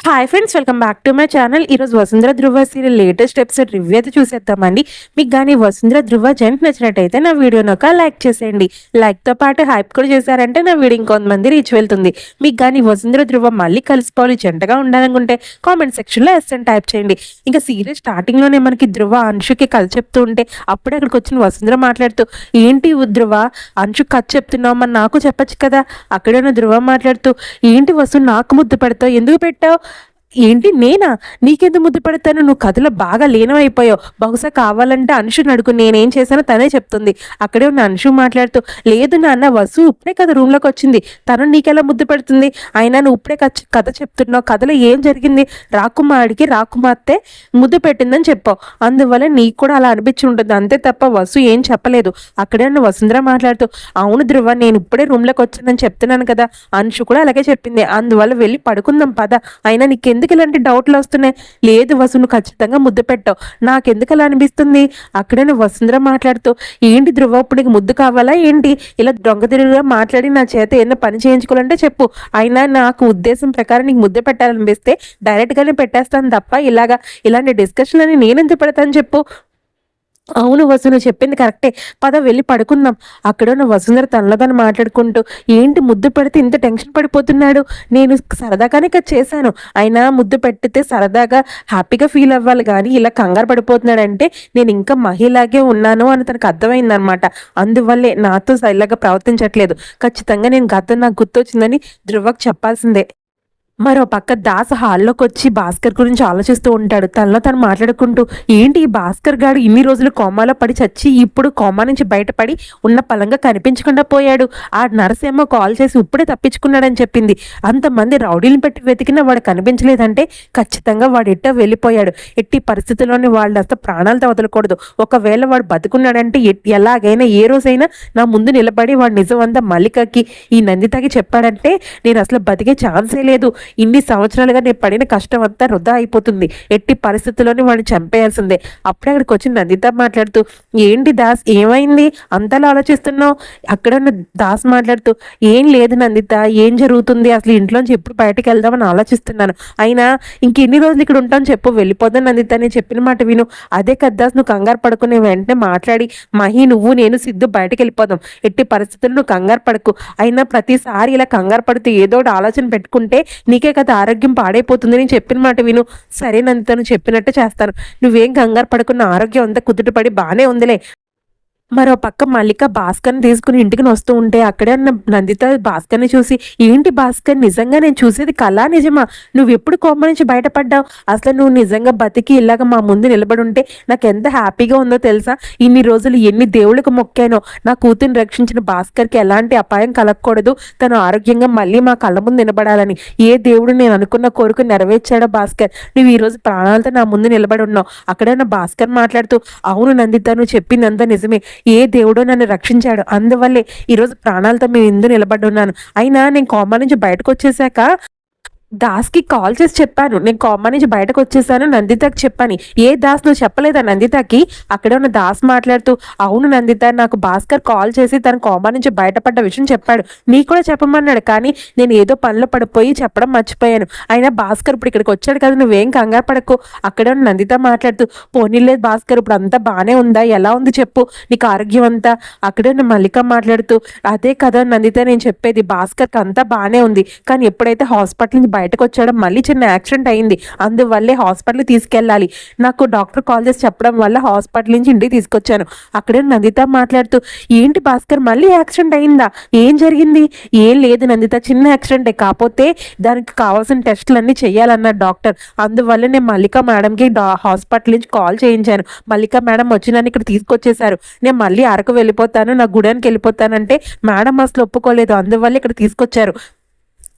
Hi friends, welcome back to my channel. ఈరోజు వసుంధర ధృవ serial latest episode review అయితే చూసేద్దామండి. మీకు కానీ వసుంధర ధృవ జంట నచ్చినట్టయితే నా వీడియోని ఒక లైక్ చేసేయండి. లైక్తో పాటు హైప్ కూడా చేశారంటే నా వీడియో ఇంకొంతమంది రీచ్ వెళ్తుంది. మీకు కానీ వసుంధర ధృవ మళ్ళీ కలిసిపోవాలి, జంటగా ఉండాలనుకుంటే కామెంట్ సెక్షన్లో ఎస్ఎన్ టైప్ చేయండి. ఇంకా సీరియల్ స్టార్టింగ్లోనే మనకి ధృవ అంశుకి కథ చెప్తూ ఉంటే అప్పుడే అక్కడికి వచ్చిన వసుంధర మాట్లాడుతూ, ఏంటి ధృవ అంశుకి కథ చెప్తున్నావు, మరి నాకు చెప్పచ్చు కదా. అక్కడే ఉన్న ధృవ మాట్లాడుతూ, ఏంటి వసు నాకు ముద్దు పెడతావు, ఎందుకు పెట్టావు, ఏంటి నేనా నీకెందుకు ముద్దు పెడతాను, నువ్వు కథలో బాగా లీనమైపోయావు, బహుశా కావాలంటే అంశుని అడుగు, నేనేం చేశానో తనే చెప్తుంది. అక్కడే ఉన్న అంశు మాట్లాడుతూ, లేదు నాన్న, వసు ఇప్పుడే కదా రూమ్లోకి వచ్చింది, తను నీకెలా ముద్దు పెడుతుంది, అయినా నువ్వు ఇప్పుడే కథ చెప్తున్నావు, కథలో ఏం జరిగింది, రాకుమారుడికి రాకుమార్తె ముద్దు పెట్టిందని చెప్పావు, అందువల్ల నీకు కూడా అలా అనిపించి ఉంటుంది, అంతే తప్ప వసు ఏం చెప్పలేదు. అక్కడే ఉన్న వసుంధర మాట్లాడుతూ, అవును ధృవ, నేను ఇప్పుడే రూమ్లోకి వచ్చానని చెప్తున్నాను కదా, అంశు కూడా అలాగే చెప్పింది, అందువల్ల వెళ్ళి పడుకుందాం పద, అయినా నీకెందుకు ఇలాంటి డౌట్లు వస్తున్నాయి, లేదు వసు నువ్వు ఖచ్చితంగా ముద్దు పెట్టావు, నాకెందుకు అలా అనిపిస్తుంది. అక్కడే వసుంధర మాట్లాడుతూ, ఏంటి ధృవ ఇప్పుడు నీకు ముద్దు కావాలా ఏంటి, ఇలా దొంగ తిరుగుగా మాట్లాడి నా చేత ఏదైనా పని చేయించుకోవాలంటే చెప్పు, అయినా నాకు ఉద్దేశం ప్రకారం నీకు ముద్దు పెట్టాలనిపిస్తే డైరెక్ట్గానే పెట్టేస్తాను తప్ప ఇలాంటి డిస్కషన్లని నేనెందుకు పెడతాను చెప్పు. అవును వసు, నువ్వు చెప్పింది కరెక్టే, పద వెళ్ళి పడుకుందాం. అక్కడ ఉన్న వసుంధర తనలో తను మాట్లాడుకుంటూ, ఏంటి ముద్దు పెడితే ఇంత టెన్షన్ పడిపోతున్నాడు, నేను సరదాగానే కదా చేశాను, అయినా ముద్దు పెట్టితే సరదాగా హ్యాపీగా ఫీల్ అవ్వాలి కానీ ఇలా కంగారు పడిపోతున్నాడంటే నేను ఇంకా మహిళలాగే ఉన్నాను అని తనకు అర్థమైందనమాట. అందువల్లే నాతో ఇలాగా ప్రవర్తించట్లేదు, ఖచ్చితంగా నేను గతం నాకు గుర్తొచ్చిందని ధృవకు చెప్పాల్సిందే. మరో పక్క దాస్ హాల్లోకి వచ్చి భాస్కర్ గురించి ఆలోచిస్తూ ఉంటాడు. తనలో తను మాట్లాడుకుంటూ, ఏంటి ఈ భాస్కర్ గాడు ఇన్ని రోజులు కోమాలో పడి చచ్చి ఇప్పుడు కోమా నుంచి బయటపడి ఉన్న పలంగా కనిపించకుండా పోయాడు, ఆ నర్సేమో కాల్ చేసి ఇప్పుడే తప్పించుకున్నాడని చెప్పింది, అంతమంది రౌడీలను పెట్టి వెతికినా వాడు కనిపించలేదంటే ఖచ్చితంగా వాడు ఎట్టో వెళ్ళిపోయాడు, ఎట్టి పరిస్థితుల్లోనే వాళ్ళు అసలు ప్రాణాలతో వదలకూడదు, ఒకవేళ వాడు బతుకున్నాడంటే ఎలాగైనా ఏ రోజైనా నా ముందు నిలబడి వాడు నిజమంతా మల్లికకి ఈ నందితకి చెప్పాడంటే నేను అసలు బతికే ఛాన్సే లేదు, ఇన్ని సంవత్సరాలుగా నేను పడిన కష్టం అంతా వృధా అయిపోతుంది, ఎట్టి పరిస్థితుల్లోనే వాడిని చంపేయాల్సిందే. అప్పుడే అక్కడికి వచ్చి నందిత మాట్లాడుతూ, ఏంటి దాస్ ఏమైంది అంతలా ఆలోచిస్తున్నావు. అక్కడ ఉన్న దాస్ మాట్లాడుతూ, ఏం లేదు నందిత, ఏం జరుగుతుంది అసలు, ఇంట్లోంచి ఎప్పుడు బయటకు వెళ్దామని ఆలోచిస్తున్నాను, అయినా ఇంకెన్ని రోజులు ఇక్కడ ఉంటాను చెప్పు, వెళ్ళిపోదాం నందిత, నేను చెప్పిన మాట విను. అదే కదా దాస్, నువ్వు కంగారు పడుకునే వెంటనే మాట్లాడి మహి నువ్వు నేను సిద్ధు బయటకు వెళ్ళిపోదాం, ఎట్టి పరిస్థితుల్లో నువ్వు కంగారు పడకు, అయినా ప్రతిసారి ఇలా కంగారు పడుతూ ఏదో ఒకటి ఆలోచన పెట్టుకుంటే నీకే కదా ఆరోగ్యం పాడైపోతుంది, నేను చెప్పిన మాట విను. సరే నందిత, చెప్పినట్టు చేస్తాను, నువ్వేం కంగారు పడుకున్న, ఆరోగ్యం అంతా కుదుటపడి బాగానే ఉందిలే. మరో పక్క మల్లిక భాస్కర్ని తీసుకుని ఇంటికి వస్తూ ఉంటే అక్కడే ఉన్న నందిత భాస్కర్ని చూసి, ఏంటి భాస్కర్, నిజంగా నేను చూసేది కళా నిజమా, నువ్వు ఎప్పుడు కోమ నుంచి బయటపడ్డావు, అసలు నువ్వు నిజంగా బతికి ఇలాగ మా ముందు నిలబడి ఉంటే నాకు ఎంత హ్యాపీగా ఉందో తెలుసా, ఇన్ని రోజులు ఎన్ని దేవుళ్ళకు మొక్కానో, నా కూతుర్ని రక్షించిన భాస్కర్కి ఎలాంటి అపాయం కలగకూడదు, తను ఆరోగ్యంగా మళ్ళీ మా కళ్ళ ముందు నిలబడాలని ఏ దేవుడు నేను అనుకున్న కోరిక నెరవేర్చాడో భాస్కర్, నువ్వు ఈరోజు ప్రాణాలతో నా ముందు నిలబడి ఉన్నావు. అక్కడే ఉన్న భాస్కర్ మాట్లాడుతూ, అవును నందిత, నువ్వు చెప్పిందంతా నిజమే, ఏ దేవుడో నన్ను రక్షించాడు, అందువల్లే ఈరోజు ప్రాణాలతో మేము ఎందుకు నిలబడి ఉన్నాను. అయినా నేను కోమా నుంచి బయటకు వచ్చేసాక దాస్కి కాల్ చేసి చెప్పాను, నేను కోమా నుంచి బయటకు వచ్చేసాను నందితకి చెప్పాను. ఏ దాస్ నువ్వు చెప్పలేదా నందితకి. అక్కడే ఉన్న దాస్ మాట్లాడుతూ, అవును నందిత, నాకు భాస్కర్ కాల్ చేసి తన కోమా నుంచి బయటపడ్డ విషయం చెప్పాడు, నీకు కూడా చెప్పమన్నాడు, కానీ నేను ఏదో పనిలో పడిపోయి చెప్పడం మర్చిపోయాను, అయినా భాస్కర్ ఇప్పుడు ఇక్కడికి వచ్చాడు కదా, నువ్వేం కంగారు పడకు. అక్కడే ఉన్న నందిత మాట్లాడుతూ, పోనీలేదు భాస్కర్, ఇప్పుడు అంతా బాగానే ఉందా, ఎలా ఉంది చెప్పు, నీకు ఆరోగ్యం అంతా. అక్కడే ఉన్న మల్లిక మాట్లాడుతూ, అదే కదా నందిత నేను చెప్పేది, భాస్కర్కి అంతా బాగానే ఉంది, కానీ ఎప్పుడైతే హాస్పిటల్ నుంచి బయటకు వచ్చాడో మళ్ళీ చిన్న యాక్సిడెంట్ అయింది, అందువల్లే హాస్పిటల్ తీసుకెళ్ళాలి, నాకు డాక్టర్ కాల్ చేసి చెప్పడం వల్ల హాస్పిటల్ నుంచి ఇంటికి తీసుకొచ్చాను. అక్కడే నందిత మాట్లాడుతూ, ఏంటి భాస్కర్ మళ్ళీ యాక్సిడెంట్ అయిందా, ఏం జరిగింది. ఏం లేదు నందిత, చిన్న యాక్సిడెంటే, కాకపోతే దానికి కావాల్సిన టెస్టులన్నీ చేయాలన్నారు డాక్టర్, అందువల్ల నేను మల్లిక మేడంకి హాస్పిటల్ నుంచి కాల్ చేయించాను, మల్లిక మేడం వచ్చి నన్ను ఇక్కడ తీసుకొచ్చేసారు, నేను మళ్ళీ అరకు వెళ్ళిపోతాను, నా గుడానికి వెళ్ళిపోతానంటే మేడం అసలు ఒప్పుకోలేదు, అందువల్ల ఇక్కడ తీసుకొచ్చారు,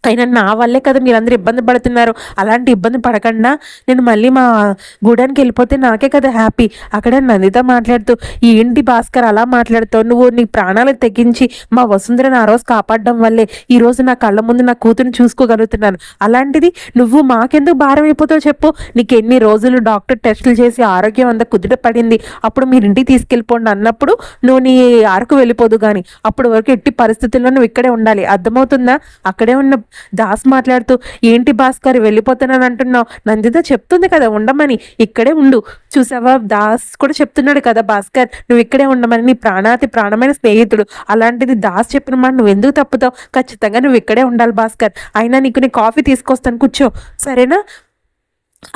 అయినా నా వల్లే కదా మీరందరూ ఇబ్బంది పడుతున్నారు, అలాంటి ఇబ్బంది పడకుండా నేను మళ్ళీ మా గూడానికి వెళ్ళిపోతే నాకే కదా హ్యాపీ. అక్కడ నందిత మాట్లాడుతూ, ఏంటి భాస్కర్ అలా మాట్లాడుతావు, నువ్వు నీ ప్రాణాలకు తెగించి మా వసుంధరని ఆ రోజు కాపాడడం వల్లే ఈరోజు నా కళ్ళ ముందు నా కూతురుని చూసుకోగలుగుతున్నాను, అలాంటిది నువ్వు మాకెందుకు భారం అయిపోతావు చెప్పు. నీకు ఎన్ని రోజులు డాక్టర్ టెస్టులు చేసి ఆరోగ్యం అంతా కుదుట పడింది, అప్పుడు మీరు ఇంటికి తీసుకెళ్ళిపోండి అన్నప్పుడు నువ్వు నీ అరకు వెళ్ళిపోదు, కానీ అప్పుడు వరకు ఎట్టి పరిస్థితుల్లో నువ్వు ఇక్కడే ఉండాలి, అర్థమవుతుందా. అక్కడే ఉన్న దాస్ మాట్లాడుతూ, ఏంటి భాస్కర్ వెళ్ళిపోతున్నాను అంటున్నావు? నందిత చెప్తుంది కదా ఉండమని, ఇక్కడే ఉండు. చూసావా, దాస్ కూడా చెప్తున్నాడు కదా భాస్కర్ నువ్వు ఇక్కడే ఉండమని, నీ ప్రాణాతి ప్రాణమైన స్నేహితుడు. అలాంటిది దాస్ చెప్పిన మాట నువ్వు ఎందుకు తప్పుతావు? ఖచ్చితంగా నువ్వు ఇక్కడే ఉండాలి భాస్కర్. అయినా నీకు నీ కాఫీ తీసుకొస్తాను, కూర్చో, సరేనా?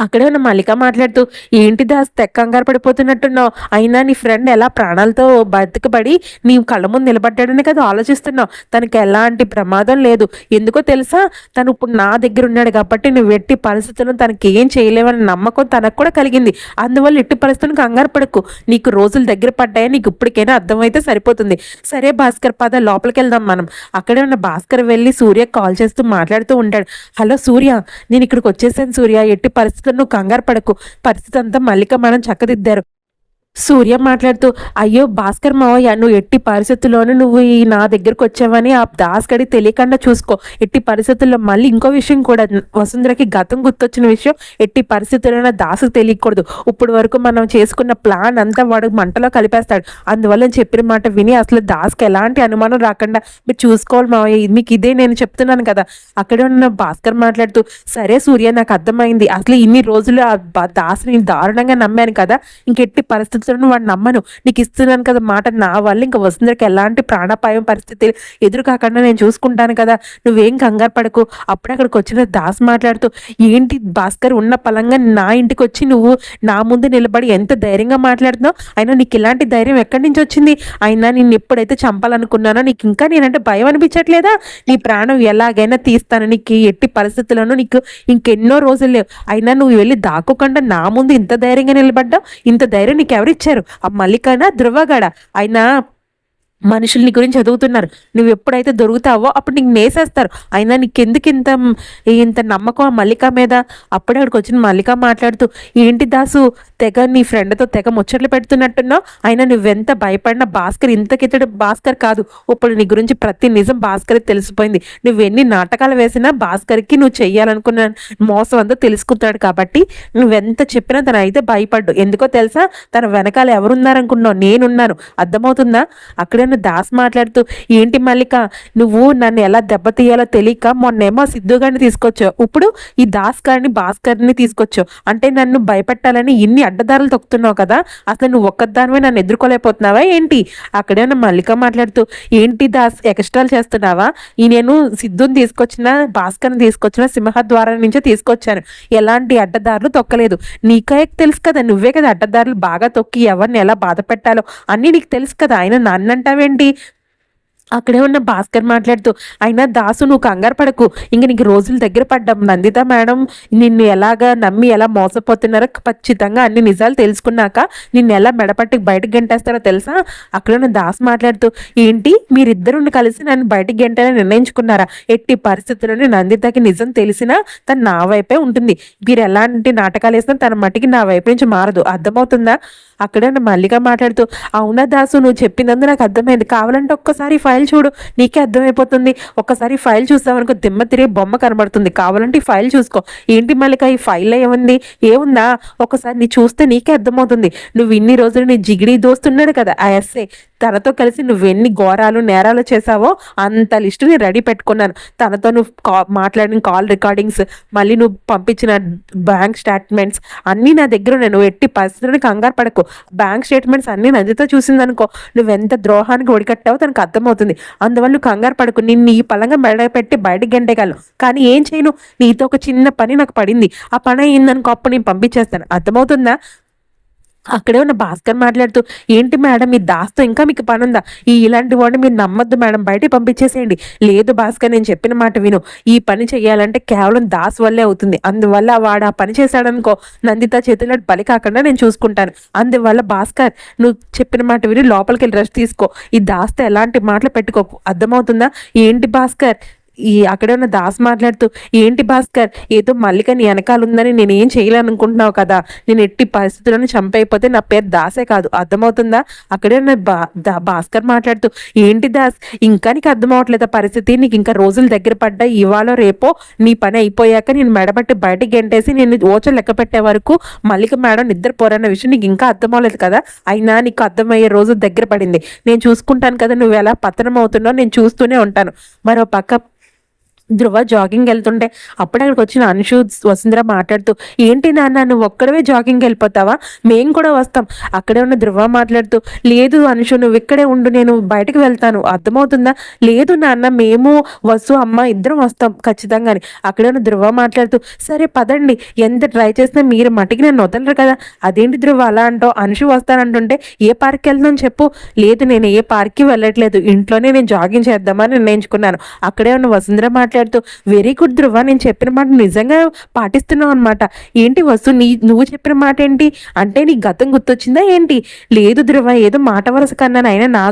అక్కడే ఉన్న మల్లిక మాట్లాడుతూ, ఏంటి దాస్ తెగ కంగారు పడిపోతున్నట్టున్నావు? అయినా నీ ఫ్రెండ్ ఎలా ప్రాణాలతో బతికబడి నీ కళ్ళ ముందు నిలబడ్డాడని కదా ఆలోచిస్తున్నావు. తనకి ఎలాంటి ప్రమాదం లేదు. ఎందుకో తెలుసా, తను ఇప్పుడు నా దగ్గర ఉన్నాడు కాబట్టి నువ్వు ఎట్టి పరిస్థితుల్లో తనకి ఏం చేయలేవని నమ్మకం తనకు కూడా కలిగింది. అందువల్ల ఎట్టి పరిస్థితులను కంగారు పడకు. నీకు రోజులు దగ్గర పడ్డాయని నీకు ఇప్పటికైనా అర్థమైతే సరిపోతుంది. సరే భాస్కర్, పద లోపలికి వెళ్దాం మనం. అక్కడే ఉన్న భాస్కర్ వెళ్ళి సూర్య కాల్ చేస్తూ మాట్లాడుతూ ఉంటాడు. హలో సూర్య, నేను ఇక్కడికి వచ్చేసాను సూర్య, ఎట్టి పరిస్థితుల్లో నువ్వు కంగారు పడకు. పరిస్థితి అంతా మల్లిక మనం చక్కదిద్దారు. సూర్య మాట్లాడుతూ, అయ్యో భాస్కర్ మావయ్య, నువ్వు ఎట్టి పరిస్థితుల్లోనూ నువ్వు ఈ నా దగ్గరకు వచ్చావని ఆ దాస్ గడి తెలియకుండా చూసుకో. ఎట్టి పరిస్థితుల్లో మళ్ళీ ఇంకో విషయం కూడా, వసుంధరకి గతం గుర్తొచ్చిన విషయం ఎట్టి పరిస్థితుల్లోనే దాసుకు తెలియకూడదు. ఇప్పుడు వరకు మనం చేసుకున్న ప్లాన్ అంతా వాడు మంటలో కలిపేస్తాడు. అందువల్ల చెప్పిన మాట విని అసలు దాస్కి ఎలాంటి అనుమానం రాకుండా మీరు చూసుకోవాలి మావయ్య. మీకు ఇదే నేను చెప్తున్నాను కదా. అక్కడ ఉన్న భాస్కర్ మాట్లాడుతూ, సరే సూర్య, నాకు అర్థమైంది. అసలు ఇన్ని రోజులు ఆ దాసుని దారుణంగా నమ్మాను కదా, ఇంకెట్టి పరిస్థితుల్లో వాడు నమ్మను. నీకు ఇస్తున్నాను కదా మాట, నా వల్ల ఇంకా వసుంధరకి ఎలాంటి ప్రాణాపాయం పరిస్థితి ఎదురు కాకుండా నేను చూసుకుంటాను కదా, నువ్వేం కంగారు పడకు. అప్పుడే అక్కడికి వచ్చిన దాస్ మాట్లాడుతూ, ఏంటి భాస్కర్, ఉన్న పలంగా నా ఇంటికి వచ్చి నువ్వు నా ముందు నిలబడి ఎంత ధైర్యంగా మాట్లాడుతున్నావు? అయినా నీకు ఇలాంటి ధైర్యం ఎక్కడి నుంచి వచ్చింది? అయినా నేను ఎప్పుడైతే చంపాలనుకున్నానో నీకు ఇంకా నేనంటే భయం అనిపించట్లేదా? నీ ప్రాణం ఎలాగైనా తీస్తాను. నీకు ఎట్టి పరిస్థితుల్లోనూ నీకు ఇంకెన్నో రోజులు లేవు. అయినా నువ్వు వెళ్ళి దాక్కోకుండా నా ముందు ఇంత ధైర్యంగా నిలబడ్డావు. ఇంత ధైర్యం నీకు ఎవరు ఇచ్చారు? ఆ మల్లికనా ధృవగాడ? అయినా మనుషులు నీ గురించి చదువుతున్నారు. నువ్వు ఎప్పుడైతే దొరుకుతావో అప్పుడు నీకు నేసేస్తారు. అయినా నీకెందుకు ఇంత ఇంత నమ్మకం ఆ మల్లిక మీద? అప్పుడే అక్కడికి వచ్చిన మల్లిక మాట్లాడుతూ, ఏంటి దాసు, తెగ నీ ఫ్రెండ్తో తెగ ముచ్చట్లు పెడుతున్నట్టున్నావు. అయినా నువ్వెంత భయపడినా భాస్కర్ ఇంతకితడు భాస్కర్ కాదు. ఇప్పుడు నీ గురించి ప్రతి నిజం భాస్కర్కి తెలిసిపోయింది. నువ్వెన్ని నాటకాలు వేసినా భాస్కర్కి నువ్వు చెయ్యాలనుకున్న మోసం అంతా తెలుసుకుంటాడు. కాబట్టి నువ్వెంత చెప్పినా తను అయితే భయపడ్డు. ఎందుకో తెలుసా, తన వెనకాల ఎవరున్నారనుకున్నావు? నేనున్నాను. అర్థమవుతుందా? అక్కడే దాస్ మాట్లాడుతూ, ఏంటి మల్లిక, నువ్వు నన్ను ఎలా దెబ్బతీయాలో తెలియక మొన్నేమో సిద్ధు గారిని తీసుకొచ్చావు, ఇప్పుడు ఈ దాస్ గారిని భాస్కర్ని తీసుకొచ్చావు. అంటే నన్ను భయపెట్టాలని ఇన్ని అడ్డదారులు తొక్కుతున్నావు కదా. అసలు నువ్వు ఒక్కదానివే నన్ను ఎదుర్కోలేకపోతున్నావా ఏంటి? అక్కడే మల్లిక మాట్లాడుతూ, ఏంటి దాస్, ఎక్స్ట్రాలు చేస్తున్నావా? ఈ నేను సిద్ధుని తీసుకొచ్చిన, భాస్కర్ని తీసుకొచ్చిన సింహద్వారం నుంచే తీసుకొచ్చాను. ఎలాంటి అడ్డదారులు తొక్కలేదు. నీకే తెలుసు కదా, నువ్వే కదా అడ్డదారులు బాగా తొక్కి ఎవరిని ఎలా బాధ పెట్టాలో అన్నీ నీకు తెలుసు కదా. ఆయన నన్నంటావేంటి? అక్కడే ఉన్న భాస్కర్ మాట్లాడుతూ, అయినా దాసు నువ్వు కంగారు పడకు. ఇంక నీకు రోజులు దగ్గర పడ్డాం. నందిత మేడం నిన్ను ఎలాగా నమ్మి ఎలా మోసపోతున్నారో ఖచ్చితంగా అన్ని నిజాలు తెలుసుకున్నాక నిన్ను ఎలా మెడపట్టి బయటకు గెంటేస్తారో తెలుసా? అక్కడ ఉన్న దాస్ మాట్లాడుతూ, ఏంటి మీరిద్దరు కలిసి నన్ను బయటకు గెంటాలని నిర్ణయించుకున్నారా? ఎట్టి పరిస్థితుల్లోనే నందితకి నిజం తెలిసినా తను నా వైపే ఉంటుంది. మీరు ఎలాంటి నాటకాలు వేసినా తన మట్టికి నా వైపు నుంచి మారదు. అర్థమవుతుందా? అక్కడే మల్లిక మాట్లాడుతూ, అవునా దాసు, నువ్వు చెప్పిందందు నాకు అర్థమైంది. కావాలంటే ఒక్కసారి ఫైల్ చూడు, నీకే అర్థమైపోతుంది. ఒక్కసారి ఫైల్ చూస్తావనుకో దిమ్మ తిరిగి బొమ్మ కనబడుతుంది. కావాలంటే ఈ ఫైల్ చూసుకో. ఏంటి మల్లిక, ఈ ఫైల్లో ఏముంది? ఏముందా? ఒకసారి నీ చూస్తే నీకే అర్థమవుతుంది. నువ్వు ఇన్ని రోజులు నీ జిగిడి దోస్తున్నాడు కదా ఆ ఎస్ఏ, తనతో కలిసి నువ్వెన్ని ఘోరాలు నేరాలు చేసావో అంత లిస్టు నేను రెడీ పెట్టుకున్నాను. తనతో నువ్వు మాట్లాడిన కాల్ రికార్డింగ్స్, మళ్ళీ నువ్వు పంపించిన బ్యాంక్ స్టేట్మెంట్స్ అన్నీ నా దగ్గర ఉన్నాయి. నువ్వు ఎట్టి పరిస్థితులను కంగారు పడకు. బ్యాంక్ స్టేట్మెంట్స్ అన్నీ నందితో చూసిందనుకో, నువ్వెంత ద్రోహానికి ఒడికట్టావో తనకు అర్థమవుతుంది. అందువల్ల నువ్వు కంగారు పడకు. నిన్ను ఈ పలంగా మెడ పెట్టి బయటకు గంటేయగలను, కానీ ఏం చేయను. నీతో ఒక చిన్న పని నాకు పడింది. ఆ పని అయిందనుకో అప్పుడు నేను పంపించేస్తాను. అర్థమవుతుందా? అక్కడే ఉన్న భాస్కర్ మాట్లాడుతూ, ఏంటి మేడం, మీ దాస్తో ఇంకా మీకు పని ఉందా? ఇలాంటి వాడిని మీరు నమ్మొద్దు మేడం, బయటికి పంపించేసేయండి. లేదు భాస్కర్, నేను చెప్పిన మాట విను. ఈ పని చేయాలంటే కేవలం దాస్ వల్లే అవుతుంది. అందువల్ల వాడు ఆ పని చేశాడనుకో, నందిత చేతిలో బలి కాకుండా నేను చూసుకుంటాను. అందువల్ల భాస్కర్, నువ్వు చెప్పిన మాట విని లోపలికి వెళ్ళి రెస్ట్ తీసుకో. ఈ దాస్తో ఎలాంటి మాటలు పెట్టుకోకు. అర్థమవుతుందా? ఏంటి భాస్కర్, అక్కడే ఉన్న దాస్ మాట్లాడుతూ, ఏంటి భాస్కర్, ఏదో మల్లిక నీ వెనకాల ఉందని నేనేం చేయాలనుకుంటున్నావు కదా. నేను ఎట్టి పరిస్థితులను చంపైపోతే నా పేరు దాసే కాదు. అర్థమవుతుందా? అక్కడే ఉన్న భాస్కర్ మాట్లాడుతూ, ఏంటి దాస్, ఇంకా నీకు అర్థమవట్లేదా పరిస్థితి? నీకు ఇంకా రోజులు దగ్గర పడ్డా, ఇవాళ రేపో నీ పని అయిపోయాక నేను మెడబట్టి బయటికి గెంటేసి నేను ఓచలు లెక్క పెట్టే వరకు మల్లిక మేడం నిద్రపోరన్న విషయం నీకు ఇంకా అర్థమవలేదు కదా. అయినా నీకు అర్థమయ్యే రోజు దగ్గర పడింది. నేను చూసుకుంటాను కదా, నువ్వు ఎలా పతనం అవుతున్నావు నేను చూస్తూనే ఉంటాను. మరో పక్క ధ్రువ జాగింగ్ వెళ్తుంటే అప్పుడు అక్కడికి వచ్చిన అంశు వసుంధర మాట్లాడుతూ, ఏంటి నాన్న నువ్వు ఒక్కడవే జాగింగ్ వెళ్ళిపోతావా, మేము కూడా వస్తాం. అక్కడే ఉన్న ధ్రువ మాట్లాడుతూ, లేదు అంశు నువ్వు ఇక్కడే ఉండు, నేను బయటకు వెళ్తాను, అర్థమవుతుందా. లేదు నాన్న మేము వసు అమ్మ ఇద్దరం వస్తాం ఖచ్చితంగాని. అక్కడే ఉన్న ధ్రువ మాట్లాడుతూ, సరే పదండి, ఎంత ట్రై చేసినా మీరు మట్టికి నన్ను వదలరు కదా. అదేంటి ధ్రువ అలా అంటావు, అంశు వస్తానంటుంటే ఏ పార్క్ వెళ్దాం చెప్పు. లేదు నేను ఏ పార్క్కి వెళ్ళట్లేదు, ఇంట్లోనే నేను జాగింగ్ చేద్దామని నిర్ణయించుకున్నాను. అక్కడే ఉన్న వసుంధర మాట్లాడుతూ, వెరీ గుడ్ ధ్రువ, నేను చెప్పిన మాట నిజంగా పాటిస్తున్నావు అనమాట. ఏంటి వసు నువ్వు చెప్పిన మాట ఏంటి అంటే నీ గతం గుర్తొచ్చిందా ఏంటి. లేదు ధ్రువ ఏదో మాట వరస కన్నాను, అయినా నా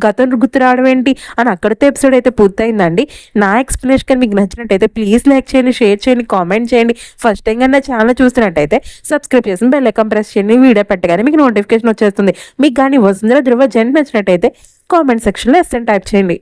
గతం గుర్తు రావడం ఏంటి అని. అక్కడితో ఎపిసోడ్ అయితే పూర్తయిందండి. నా ఎక్స్ప్లెనేషన్ మీకు నచ్చినట్టయితే ప్లీజ్ లైక్ చేయండి, షేర్ చేయండి, కామెంట్ చేయండి. ఫస్ట్ టైం కానీ నా ఛానల్ చూస్తున్నట్టయితే సబ్స్క్రైబ్ చేసి బెల్ ఐకాన్ ప్రెస్ చేయండి. వీడియో పెట్టగానే మీకు నోటిఫికేషన్ వచ్చేస్తుంది. మీకు కానీ వసుంధర ధ్రువ జంట నచ్చినట్టయితే కామెంట్ సెక్షన్లో ఎస్ అని టైప్ చేయండి.